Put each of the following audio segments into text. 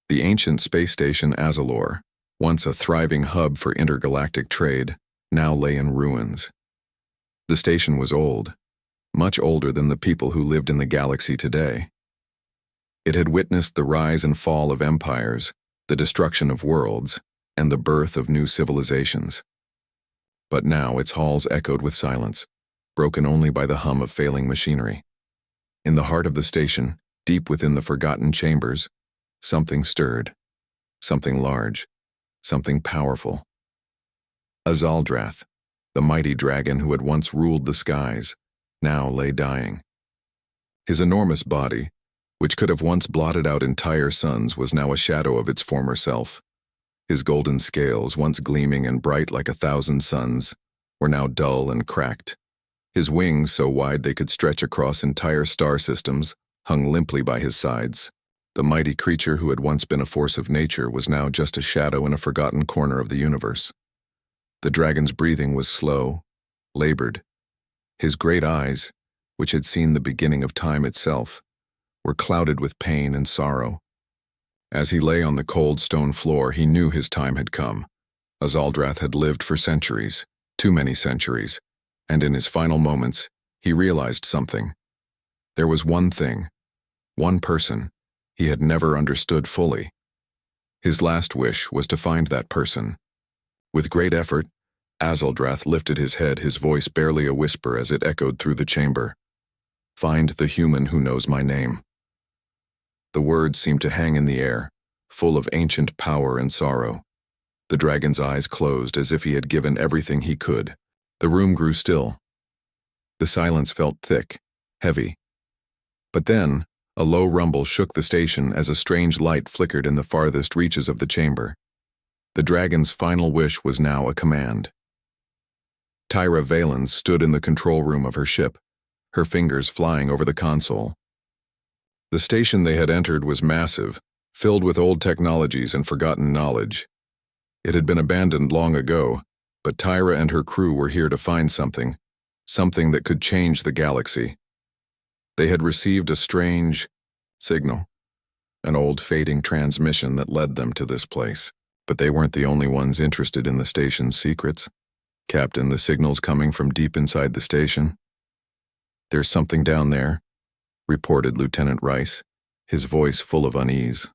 The ancient space station Azalor, once a thriving hub for intergalactic trade, now lay in ruins. The station was old, much older than the people who lived in the galaxy today. It had witnessed the rise and fall of empires, the destruction of worlds, and the birth of new civilizations. But now its halls echoed with silence, broken only by the hum of failing machinery. In the heart of the station, deep within the forgotten chambers, something stirred. Something large. Something powerful. Azaldrath, the mighty dragon who had once ruled the skies, now lay dying. His enormous body, which could have once blotted out entire suns, was now a shadow of its former self. His golden scales, once gleaming and bright like 1,000 suns, were now dull and cracked. His wings, so wide they could stretch across entire star systems, hung limply by his sides. The mighty creature who had once been a force of nature was now just a shadow in a forgotten corner of the universe. The dragon's breathing was slow, labored. His great eyes, which had seen the beginning of time itself, were clouded with pain and sorrow. As he lay on the cold stone floor, he knew his time had come. Azaldrath had lived for centuries, too many centuries, and in his final moments, he realized something. There was one thing, one person, he had never understood fully. His last wish was to find that person. With great effort, Azaldrath lifted his head, his voice barely a whisper as it echoed through the chamber. "Find the human who knows my name." The words seemed to hang in the air, full of ancient power and sorrow. The dragon's eyes closed as if he had given everything he could. The room grew still. The silence felt thick, heavy. But then, a low rumble shook the station as a strange light flickered in the farthest reaches of the chamber. The dragon's final wish was now a command. Tyra Valens stood in the control room of her ship, her fingers flying over the console. The station they had entered was massive, filled with old technologies and forgotten knowledge. It had been abandoned long ago, but Tyra and her crew were here to find something that could change the galaxy. They had received a strange signal, an old fading transmission that led them to this place. But they weren't the only ones interested in the station's secrets. "Captain, the signal's coming from deep inside the station." "There's something down there," reported Lieutenant Rice, his voice full of unease.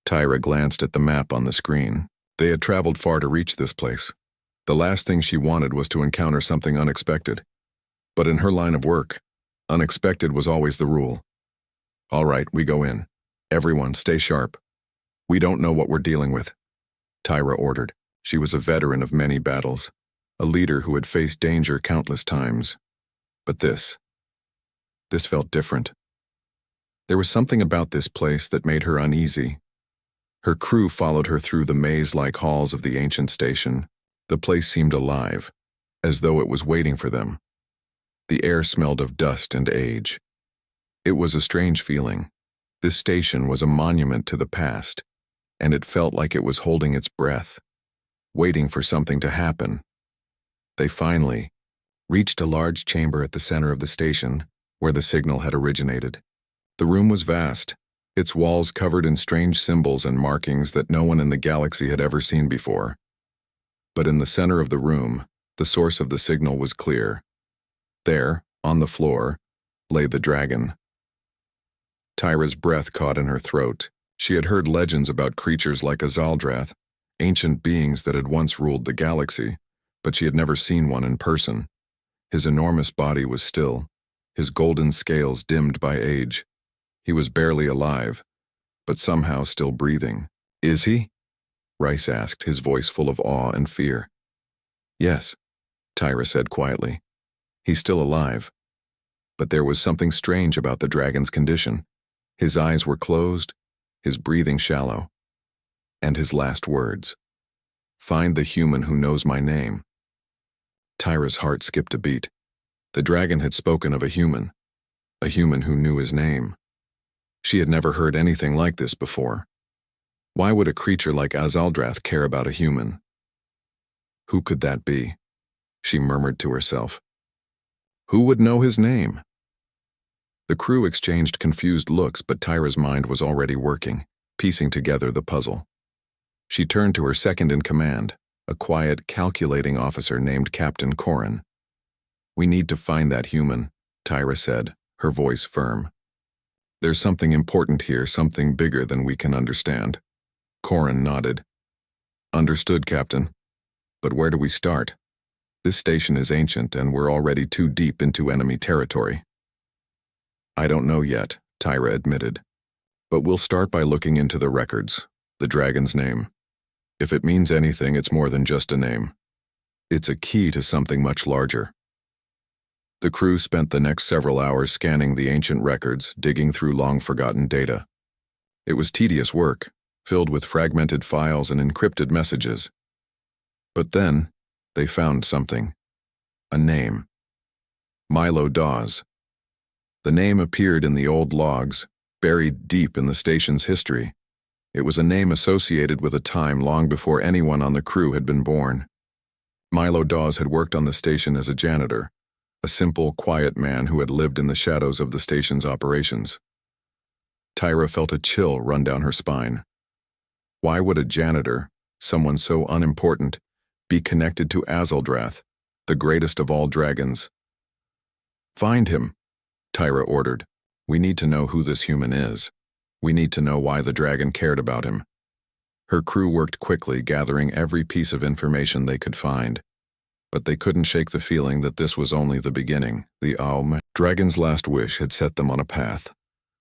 Tyra glanced at the map on the screen. They had traveled far to reach this place. The last thing she wanted was to encounter something unexpected. But in her line of work, unexpected was always the rule. "All right, we go in. Everyone, stay sharp. We don't know what we're dealing with," Tyra ordered. She was a veteran of many battles, a leader who had faced danger countless times. But this felt different. There was something about this place that made her uneasy. Her crew followed her through the maze-like halls of the ancient station. The place seemed alive, as though it was waiting for them. The air smelled of dust and age. It was a strange feeling. This station was a monument to the past, and it felt like it was holding its breath, waiting for something to happen. They finally reached a large chamber at the center of the station, where the signal had originated. The room was vast, its walls covered in strange symbols and markings that no one in the galaxy had ever seen before. But in the center of the room, the source of the signal was clear. There, on the floor, lay the dragon. Tyra's breath caught in her throat. She had heard legends about creatures like Azaldrath, ancient beings that had once ruled the galaxy, but she had never seen one in person. His enormous body was still, his golden scales dimmed by age. He was barely alive, but somehow still breathing. "Is he?" Rice asked, his voice full of awe and fear. "Yes," Tyra said quietly. "He's still alive." But there was something strange about the dragon's condition. His eyes were closed, his breathing shallow. And his last words, "Find the human who knows my name." Tyra's heart skipped a beat. The dragon had spoken of a human who knew his name. She had never heard anything like this before. Why would a creature like Azaldrath care about a human? Who could that be? She murmured to herself. Who would know his name? The crew exchanged confused looks, but Tyra's mind was already working. piecing together the puzzle. She turned to her second-in-command, a quiet, calculating officer named Captain Corin. "We need to find that Humyn," Tyra said, her voice firm. "There's something important here, something bigger than we can understand." Corin nodded. "Understood, Captain. But where do we start? This station is ancient, and we're already too deep into enemy territory." "I don't know yet," Tyra admitted. "But we'll start by looking into the records, the dragon's name. If it means anything, it's more than just a name. It's a key to something much larger." The crew spent the next several hours scanning the ancient records, digging through long-forgotten data. It was tedious work, filled with fragmented files and encrypted messages. But then, they found something. A name. Milo Dawes. The name appeared in the old logs, buried deep in the station's history. It was a name associated with a time long before anyone on the crew had been born. Milo Dawes had worked on the station as a janitor, a simple, quiet man who had lived in the shadows of the station's operations. Tyra felt a chill run down her spine. Why would a janitor, someone so unimportant, be connected to Azaldrath, the greatest of all dragons? "Find him," Tyra ordered. "We need to know who this Humyn is. We need to know why the dragon cared about him." Her crew worked quickly, gathering every piece of information they could find. But they couldn't shake the feeling that this was only the beginning. The dragon's last wish had set them on a path,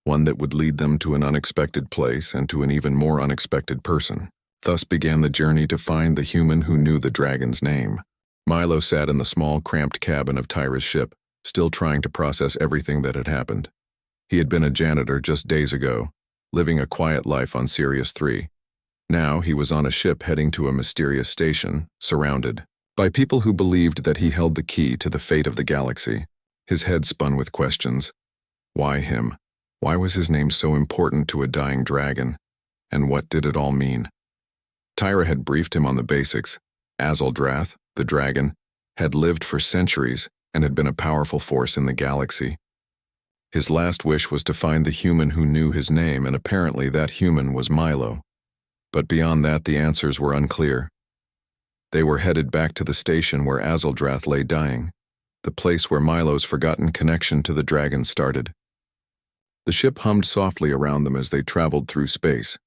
one that would lead them to an unexpected place and to an even more unexpected person. Thus began the journey to find the Humyn who knew the dragon's name. Milo sat in the small, cramped cabin of Tyra's ship, still trying to process everything that had happened. He had been a janitor just days ago, living a quiet life on Sirius 3. Now he was on a ship heading to a mysterious station, surrounded by people who believed that he held the key to the fate of the galaxy. His head spun with questions. Why him? Why was his name so important to a dying dragon? And what did it all mean? Tyra had briefed him on the basics. Azaldrath, the dragon, had lived for centuries and had been a powerful force in the galaxy. His last wish was to find the Humyn who knew his name, and apparently that Humyn was Milo. But beyond that, the answers were unclear. They were headed back to the station where Azaldrath lay dying, the place where Milo's forgotten connection to the dragon started. The ship hummed softly around them as they traveled through space,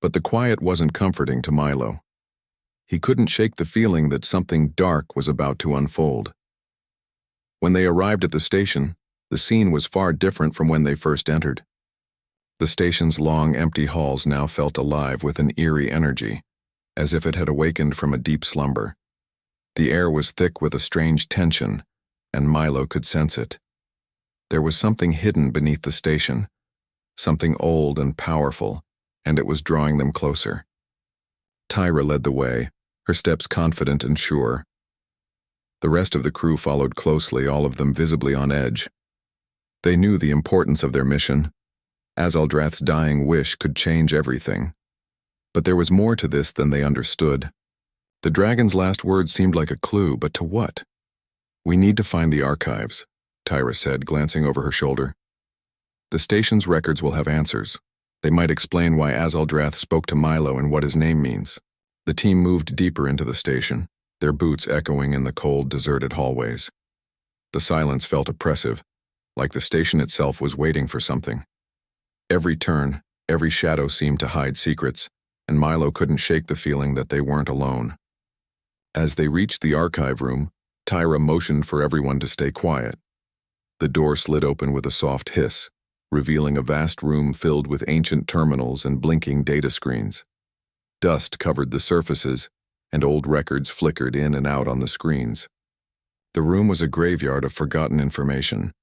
but the quiet wasn't comforting to Milo. He couldn't shake the feeling that something dark was about to unfold. When they arrived at the station, the scene was far different from when they first entered. The station's long, empty halls now felt alive with an eerie energy, as if it had awakened from a deep slumber. The air was thick with a strange tension, and Milo could sense it. There was something hidden beneath the station, something old and powerful, and it was drawing them closer. Tyra led the way, her steps confident and sure. The rest of the crew followed closely, all of them visibly on edge. They knew the importance of their mission. Azaldrath's dying wish could change everything. But there was more to this than they understood. The dragon's last words seemed like a clue, but to what? "We need to find the archives," Tyra said, glancing over her shoulder. "The station's records will have answers. They might explain why Azaldrath spoke to Milo and what his name means." The team moved deeper into the station, their boots echoing in the cold, deserted hallways. The silence felt oppressive, like the station itself was waiting for something. Every turn, every shadow seemed to hide secrets, and Milo couldn't shake the feeling that they weren't alone. As they reached the archive room, Tyra motioned for everyone to stay quiet. The door slid open with a soft hiss, revealing a vast room filled with ancient terminals and blinking data screens. Dust covered the surfaces, and old records flickered in and out on the screens. The room was a graveyard of forgotten information.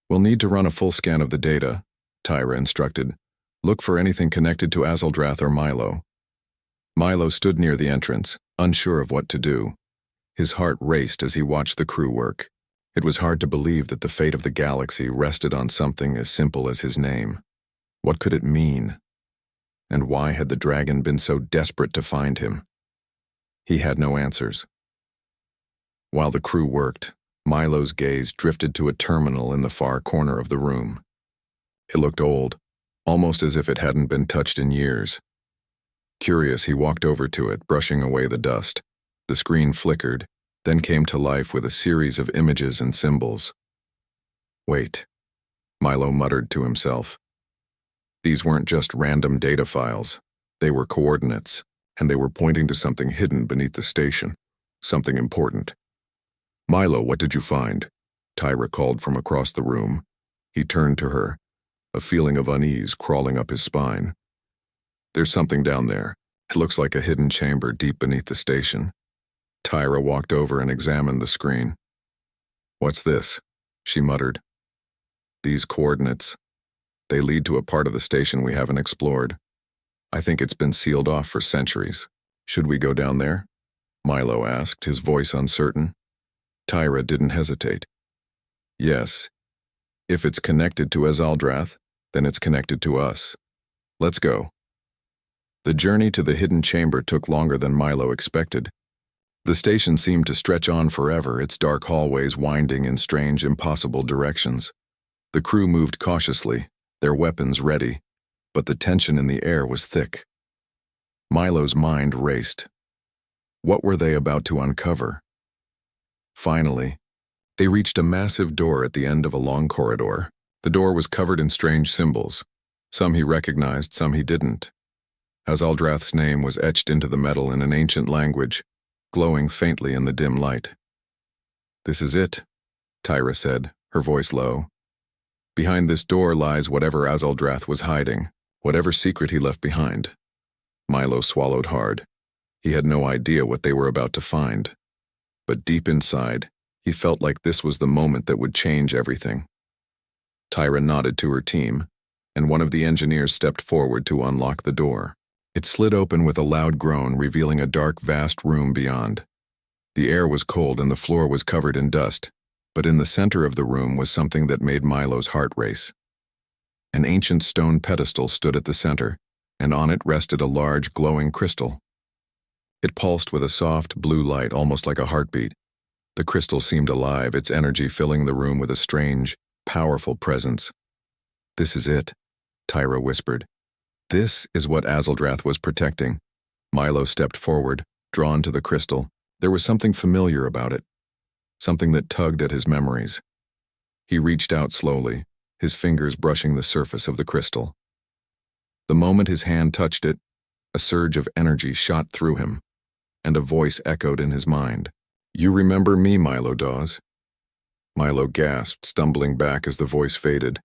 "We'll need to run a full scan of the data," Tyra instructed. "Look for anything connected to Azaldrath or Milo." Milo stood near the entrance, unsure of what to do. His heart raced as he watched the crew work. It was hard to believe that the fate of the galaxy rested on something as simple as his name. What could it mean? And why had the dragon been so desperate to find him? He had no answers. While the crew worked, Milo's gaze drifted to a terminal in the far corner of the room. It looked old, almost as if it hadn't been touched in years. Curious, he walked over to it, brushing away the dust. The screen flickered, then came to life with a series of images and symbols. Wait, Milo muttered to himself. These weren't just random data files. They were coordinates, and they were pointing to something hidden beneath the station, something important. Milo, what did you find? Tyra called from across the room. He turned to her, a feeling of unease crawling up his spine. There's something down there. It looks like a hidden chamber deep beneath the station. Tyra walked over and examined the screen. What's this? She muttered. These coordinates. They lead to a part of the station we haven't explored. I think it's been sealed off for centuries. Should we go down there? Milo asked, his voice uncertain. Tyra didn't hesitate. Yes. If it's connected to Azaldrath, then it's connected to us. Let's go. The journey to the hidden chamber took longer than Milo expected. The station seemed to stretch on forever, its dark hallways winding in strange, impossible directions. The crew moved cautiously, their weapons ready, but the tension in the air was thick. Milo's mind raced. What were they about to uncover? Finally, they reached a massive door at the end of a long corridor. The door was covered in strange symbols. Some he recognized, some he didn't. Azaldrath's name was etched into the metal in an ancient language, glowing faintly in the dim light. This is it, Tyra said, her voice low. Behind this door lies whatever Azaldrath was hiding, whatever secret he left behind. Milo swallowed hard. He had no idea what they were about to find. But deep inside, he felt like this was the moment that would change everything. Tyra nodded to her team, and one of the engineers stepped forward to unlock the door. It slid open with a loud groan, revealing a dark, vast room beyond. The air was cold and the floor was covered in dust, but in the center of the room was something that made Milo's heart race. An ancient stone pedestal stood at the center, and on it rested a large, glowing crystal. It pulsed with a soft, blue light, almost like a heartbeat. The crystal seemed alive, its energy filling the room with a strange, powerful presence. This is it, Tyra whispered. This is what Azaldrath was protecting. Milo stepped forward, drawn to the crystal. There was something familiar about it, something that tugged at his memories. He reached out slowly, his fingers brushing the surface of the crystal. The moment his hand touched it, a surge of energy shot through him, and a voice echoed in his mind. You remember me, Milo Dawes? Milo gasped, stumbling back as the voice faded.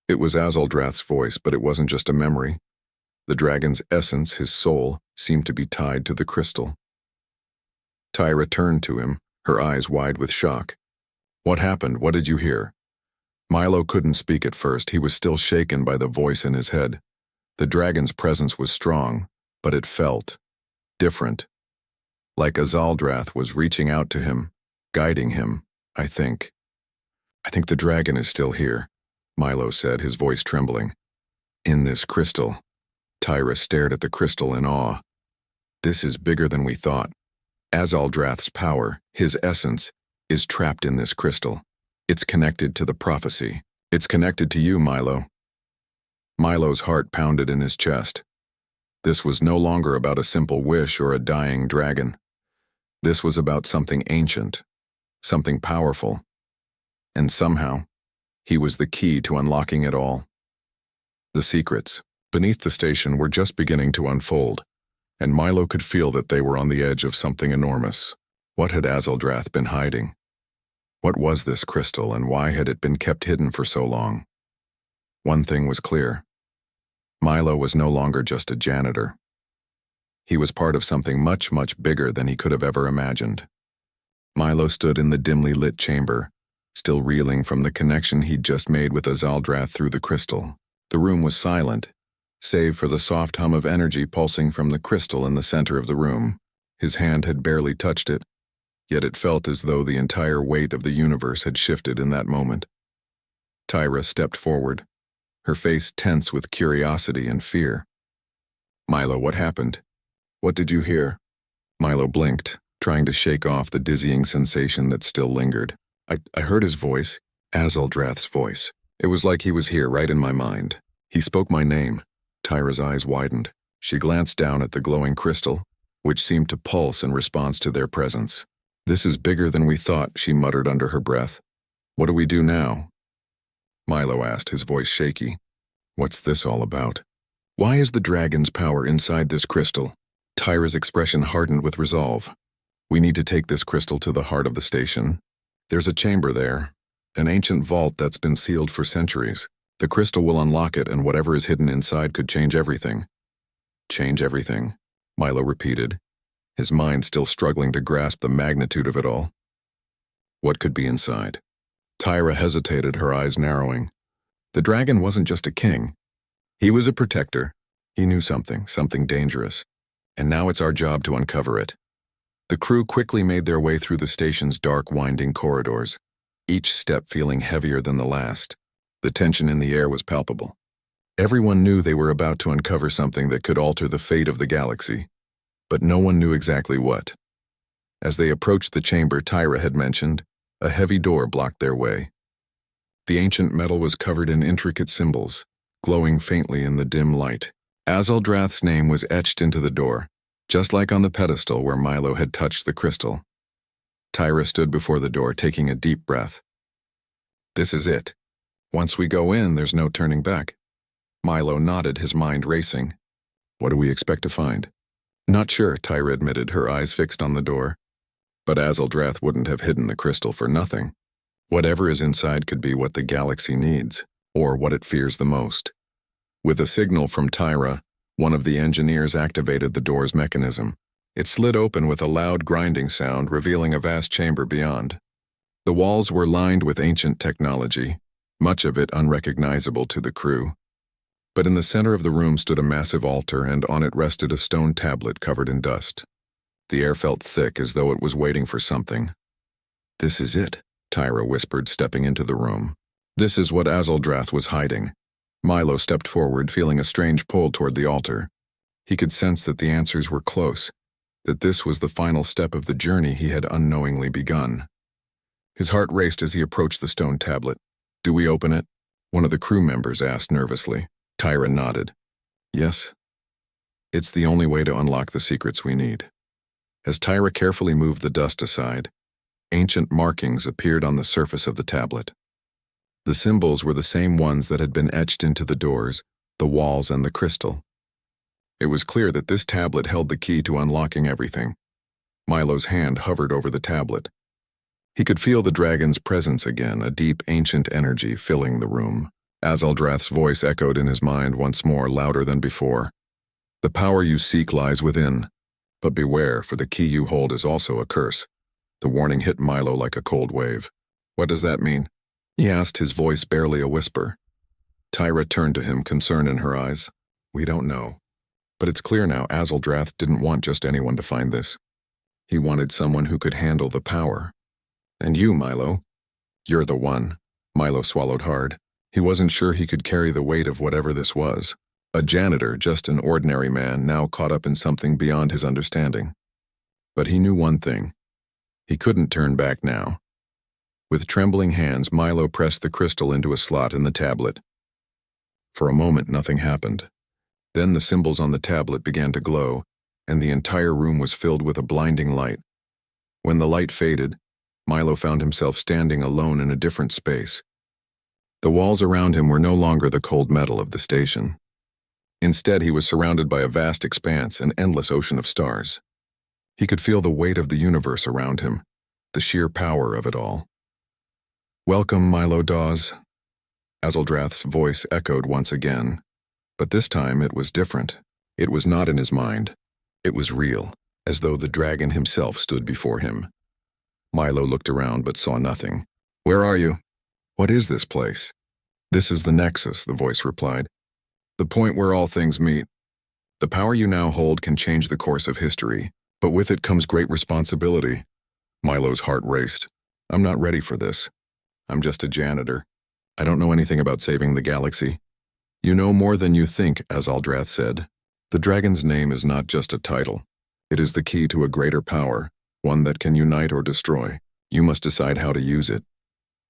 It was Azaldrath's voice, but it wasn't just a memory. The dragon's essence, his soul, seemed to be tied to the crystal. Tyra turned to him, her eyes wide with shock. What happened? What did you hear? Milo couldn't speak at first. He was still shaken by the voice in his head. The dragon's presence was strong, but it felt different. Like Azaldrath was reaching out to him, guiding him, I think. I think the dragon is still here, Milo said, his voice trembling. In this crystal. Tyra stared at the crystal in awe. This is bigger than we thought. Azaldrath's power, his essence, is trapped in this crystal. It's connected to the prophecy. It's connected to you, Milo. Milo's heart pounded in his chest. This was no longer about a simple wish or a dying dragon. This was about something ancient, something powerful. And somehow, he was the key to unlocking it all. The secrets beneath the station were just beginning to unfold, and Milo could feel that they were on the edge of something enormous. What had Azaldrath been hiding? What was this crystal, and why had it been kept hidden for so long? One thing was clear. Milo was no longer just a janitor. He was part of something much, much bigger than he could have ever imagined. Milo stood in the dimly lit chamber, still reeling from the connection he'd just made with Azaldrath through the crystal. The room was silent, save for the soft hum of energy pulsing from the crystal in the center of the room. His hand had barely touched it, yet it felt as though the entire weight of the universe had shifted in that moment. Tyra stepped forward, her face tense with curiosity and fear. Milo, what happened? What did you hear? Milo blinked, trying to shake off the dizzying sensation that still lingered. I heard his voice, Azaldrath's voice. It was like he was here, right in my mind. He spoke my name. Tyra's eyes widened. She glanced down at the glowing crystal, which seemed to pulse in response to their presence. "This is bigger than we thought," she muttered under her breath. "What do we do now?" Milo asked, his voice shaky. "What's this all about? Why is the dragon's power inside this crystal?" Tyra's expression hardened with resolve. "We need to take this crystal to the heart of the station. There's a chamber there, an ancient vault that's been sealed for centuries. The crystal will unlock it, and whatever is hidden inside could change everything." "Change everything," Milo repeated, his mind still struggling to grasp the magnitude of it all. "What could be inside?" Tyra hesitated, her eyes narrowing. The dragon wasn't just a king. He was a protector. He knew something dangerous. And now it's our job to uncover it. The crew quickly made their way through the station's dark, winding corridors, each step feeling heavier than the last. The tension in the air was palpable. Everyone knew they were about to uncover something that could alter the fate of the galaxy, but no one knew exactly what. As they approached the chamber Tyra had mentioned, a heavy door blocked their way. The ancient metal was covered in intricate symbols, glowing faintly in the dim light. Azaldrath's name was etched into the door, just like on the pedestal where Milo had touched the crystal. Tyra stood before the door, taking a deep breath. "This is it. Once we go in, there's no turning back." Milo nodded, his mind racing. "What do we expect to find?" "Not sure," Tyra admitted, her eyes fixed on the door. But Azaldrath wouldn't have hidden the crystal for nothing. Whatever is inside could be what the galaxy needs, or what it fears the most. With a signal from Tyra, one of the engineers activated the door's mechanism. It slid open with a loud grinding sound, revealing a vast chamber beyond. The walls were lined with ancient technology, much of it unrecognizable to the crew. But in the center of the room stood a massive altar, and on it rested a stone tablet covered in dust. The air felt thick, as though it was waiting for something. "This is it," Tyra whispered, stepping into the room. "This is what Azaldrath was hiding." Milo stepped forward, feeling a strange pull toward the altar. He could sense that the answers were close, that this was the final step of the journey he had unknowingly begun. His heart raced as he approached the stone tablet. "Do we open it?" one of the crew members asked nervously. Tyra nodded. "Yes. It's the only way to unlock the secrets we need." As Tyra carefully moved the dust aside, ancient markings appeared on the surface of the tablet. The symbols were the same ones that had been etched into the doors, the walls, and the crystal. It was clear that this tablet held the key to unlocking everything. Milo's hand hovered over the tablet. He could feel the dragon's presence again, a deep, ancient energy filling the room. Azaldrath's voice echoed in his mind once more, louder than before. "The power you seek lies within. But beware, for the key you hold is also a curse." The warning hit Milo like a cold wave. "What does that mean?" he asked, his voice barely a whisper. Tyra turned to him, concern in her eyes. "We don't know. But it's clear now Azaldrath didn't want just anyone to find this. He wanted someone who could handle the power. And you, Milo. You're the one." Milo swallowed hard. He wasn't sure he could carry the weight of whatever this was. A janitor, just an ordinary man, now caught up in something beyond his understanding. But he knew one thing. He couldn't turn back now. With trembling hands, Milo pressed the crystal into a slot in the tablet. For a moment, nothing happened. Then the symbols on the tablet began to glow, and the entire room was filled with a blinding light. When the light faded, Milo found himself standing alone in a different space. The walls around him were no longer the cold metal of the station. Instead, he was surrounded by a vast expanse, an endless ocean of stars. He could feel the weight of the universe around him, the sheer power of it all. "Welcome, Milo Dawes." Azaldrath's voice echoed once again, but this time it was different. It was not in his mind. It was real, as though the dragon himself stood before him. Milo looked around but saw nothing. "Where are you? What is this place?" "This is the Nexus," the voice replied. "The point where all things meet. The power you now hold can change the course of history, but with it comes great responsibility." Milo's heart raced. "I'm not ready for this. I'm just a janitor. I don't know anything about saving the galaxy." "You know more than you think," Azaldrath said. "The dragon's name is not just a title. It is the key to a greater power, one that can unite or destroy. You must decide how to use it."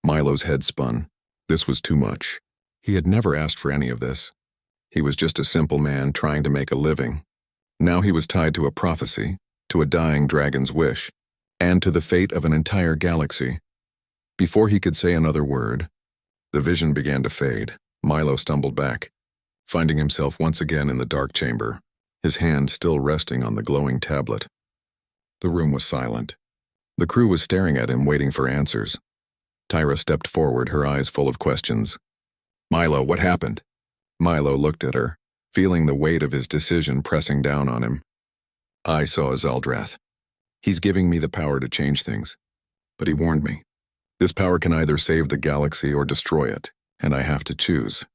Milo's head spun. This was too much. He had never asked for any of this. He was just a simple man trying to make a living. Now he was tied to a prophecy, to a dying dragon's wish, and to the fate of an entire galaxy. Before he could say another word, the vision began to fade. Milo stumbled back, finding himself once again in the dark chamber, his hand still resting on the glowing tablet. The room was silent. The crew was staring at him, waiting for answers. Tyra stepped forward, her eyes full of questions. "Milo, what happened?" Milo looked at her, feeling the weight of his decision pressing down on him. "I saw Azaldrath. He's giving me the power to change things. But he warned me. This power can either save the galaxy or destroy it, and I have to choose."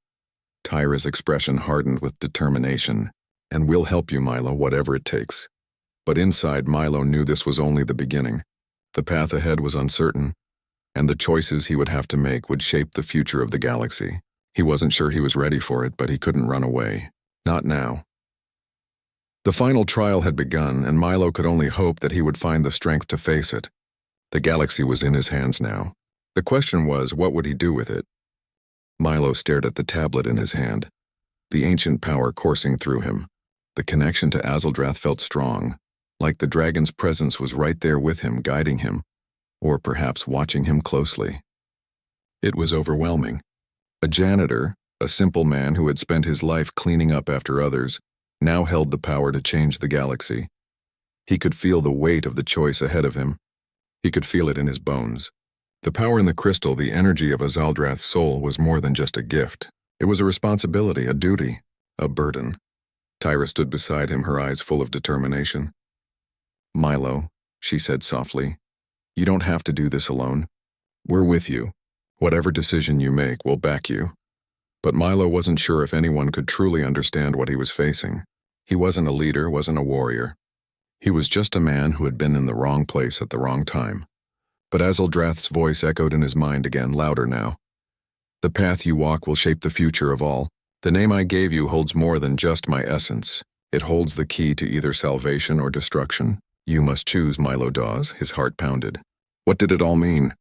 Tyra's expression hardened with determination. "And we'll help you, Milo, whatever it takes." But inside, Milo knew this was only the beginning. The path ahead was uncertain, and the choices he would have to make would shape the future of the galaxy. He wasn't sure he was ready for it, but he couldn't run away. Not now. The final trial had begun, and Milo could only hope that he would find the strength to face it. The galaxy was in his hands now. The question was, what would he do with it? Milo stared at the tablet in his hand, the ancient power coursing through him. The connection to Azaldrath felt strong, like the dragon's presence was right there with him, guiding him, or perhaps watching him closely. It was overwhelming. A janitor, a simple man who had spent his life cleaning up after others, now held the power to change the galaxy. He could feel the weight of the choice ahead of him. He could feel it in his bones. The power in the crystal, the energy of Azaldrath's soul, was more than just a gift. It was a responsibility, a duty, a burden. Tyra stood beside him, her eyes full of determination. "Milo," she said softly, "you don't have to do this alone. We're with you. Whatever decision you make, we'll back you." But Milo wasn't sure if anyone could truly understand what he was facing. He wasn't a leader, wasn't a warrior. He was just a man who had been in the wrong place at the wrong time. But Azaldrath's voice echoed in his mind again, louder now. "The path you walk will shape the future of all. The name I gave you holds more than just my essence. It holds the key to either salvation or destruction. You must choose." Milo Dawes, his heart pounded. What did it all mean?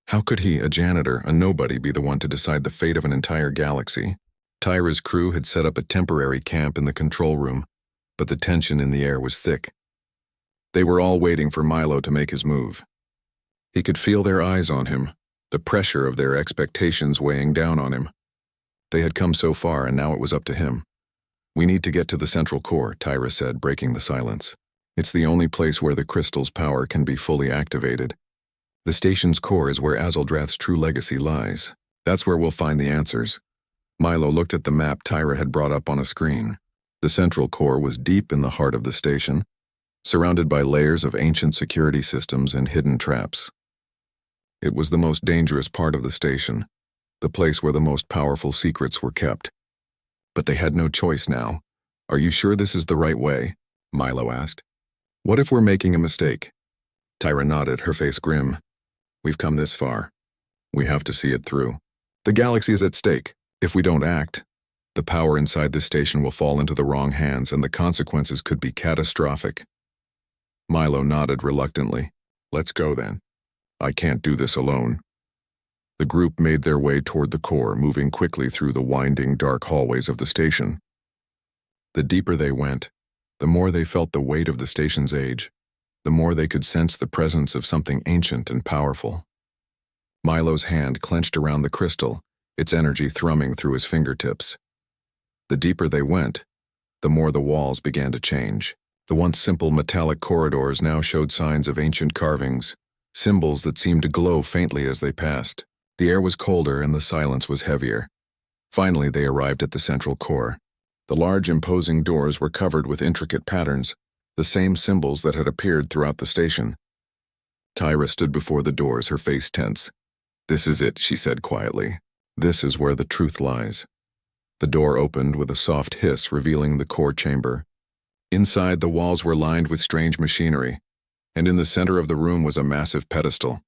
How could he, a janitor, a nobody, be the one to decide the fate of an entire galaxy? Tyra's crew had set up a temporary camp in the control room, but the tension in the air was thick. They were all waiting for Milo to make his move. He could feel their eyes on him, the pressure of their expectations weighing down on him. They had come so far, and now it was up to him. "We need to get to the central core," Tyra said, breaking the silence. "It's the only place where the crystal's power can be fully activated. The station's core is where Azaldrath's true legacy lies. That's where we'll find the answers." Milo looked at the map Tyra had brought up on a screen. The central core was deep in the heart of the station, surrounded by layers of ancient security systems and hidden traps. It was the most dangerous part of the station, the place where the most powerful secrets were kept. But they had no choice now. "Are you sure this is the right way?" Milo asked. "What if we're making a mistake?" Tyra nodded, her face grim. "We've come this far. We have to see it through. The galaxy is at stake. If we don't act, the power inside this station will fall into the wrong hands, and the consequences could be catastrophic." Milo nodded reluctantly. "Let's go then. I can't do this alone." The group made their way toward the core, moving quickly through the winding, dark hallways of the station. The deeper they went, the more they felt the weight of the station's age, the more they could sense the presence of something ancient and powerful. Milo's hand clenched around the crystal, its energy thrumming through his fingertips. The deeper they went, the more the walls began to change. The once simple metallic corridors now showed signs of ancient carvings, symbols that seemed to glow faintly as they passed. The air was colder and the silence was heavier. Finally, they arrived at the central core. The large, imposing doors were covered with intricate patterns, the same symbols that had appeared throughout the station. Tyra stood before the doors, her face tense. "This is it," she said quietly. "This is where the truth lies." The door opened with a soft hiss, revealing the core chamber. Inside, the walls were lined with strange machinery, and in the center of the room was a massive pedestal.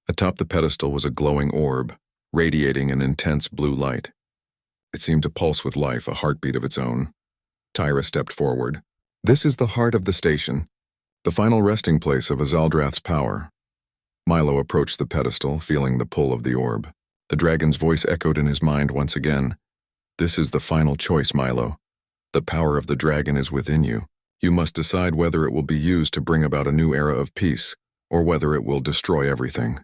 Atop the pedestal was a glowing orb, radiating an intense blue light. It seemed to pulse with life, a heartbeat of its own. Tyra stepped forward. "This is the heart of the station, the final resting place of Azaldrath's power." Milo approached the pedestal, feeling the pull of the orb. The dragon's voice echoed in his mind once again. This is the final choice, Milo. The power of the dragon is within you. You must decide whether it will be used to bring about a new era of peace, or whether it will destroy everything.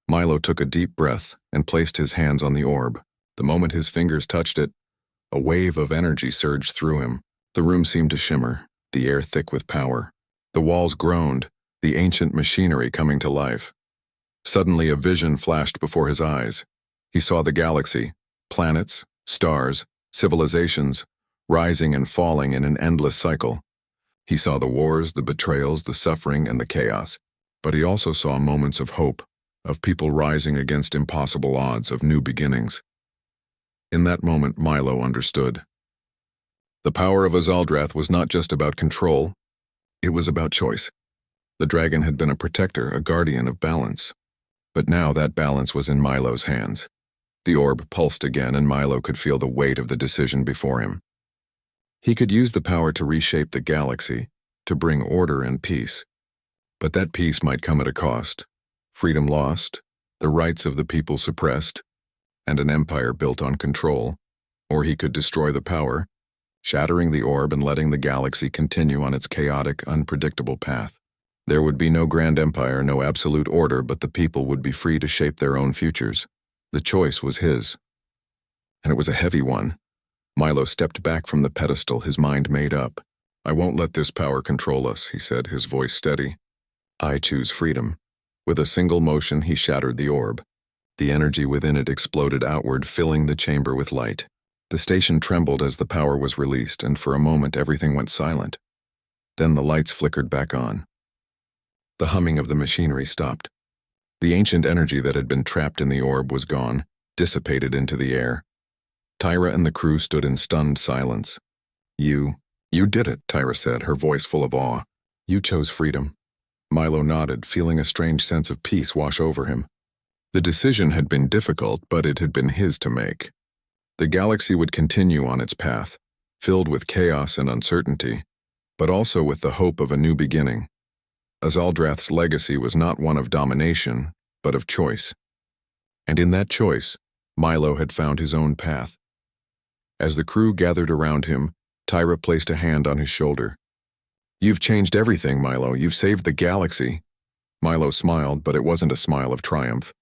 Milo took a deep breath and placed his hands on the orb. The moment his fingers touched it, a wave of energy surged through him. The room seemed to shimmer, the air thick with power. The walls groaned, the ancient machinery coming to life. Suddenly a vision flashed before his eyes. He saw the galaxy, planets, stars, civilizations, rising and falling in an endless cycle. He saw the wars, the betrayals, the suffering, and the chaos. But he also saw moments of hope, of people rising against impossible odds, of new beginnings. In that moment, Milo understood. The power of Azaldrath was not just about control, it was about choice. The dragon had been a protector, a guardian of balance. But now that balance was in Milo's hands. The orb pulsed again, and Milo could feel the weight of the decision before him. He could use the power to reshape the galaxy, to bring order and peace. But that peace might come at a cost. Freedom lost, the rights of the people suppressed, and an empire built on control. Or he could destroy the power, shattering the orb and letting the galaxy continue on its chaotic, unpredictable path. There would be no grand empire, no absolute order, but the people would be free to shape their own futures. The choice was his. And it was a heavy one. Milo stepped back from the pedestal, his mind made up. "I won't let this power control us," he said, his voice steady. "I choose freedom." With a single motion, he shattered the orb. The energy within it exploded outward, filling the chamber with light. The station trembled as the power was released, and for a moment everything went silent. Then the lights flickered back on. The humming of the machinery stopped. The ancient energy that had been trapped in the orb was gone, dissipated into the air. Tyra and the crew stood in stunned silence. You did it," Tyra said, her voice full of awe. "You chose freedom." Milo nodded, feeling a strange sense of peace wash over him. The decision had been difficult, but it had been his to make. The galaxy would continue on its path, filled with chaos and uncertainty, but also with the hope of a new beginning. Azaldrath's legacy was not one of domination, but of choice. And in that choice, Milo had found his own path. As the crew gathered around him, Tyra placed a hand on his shoulder. "You've changed everything, Milo. You've saved the galaxy." Milo smiled, but it wasn't a smile of triumph.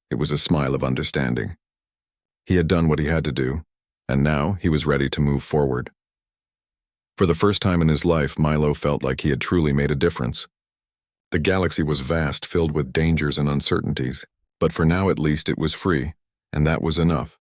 It was a smile of understanding. He had done what he had to do, and now he was ready to move forward. For the first time in his life, Milo felt like he had truly made a difference. The galaxy was vast, filled with dangers and uncertainties, but for now at least it was free, and that was enough.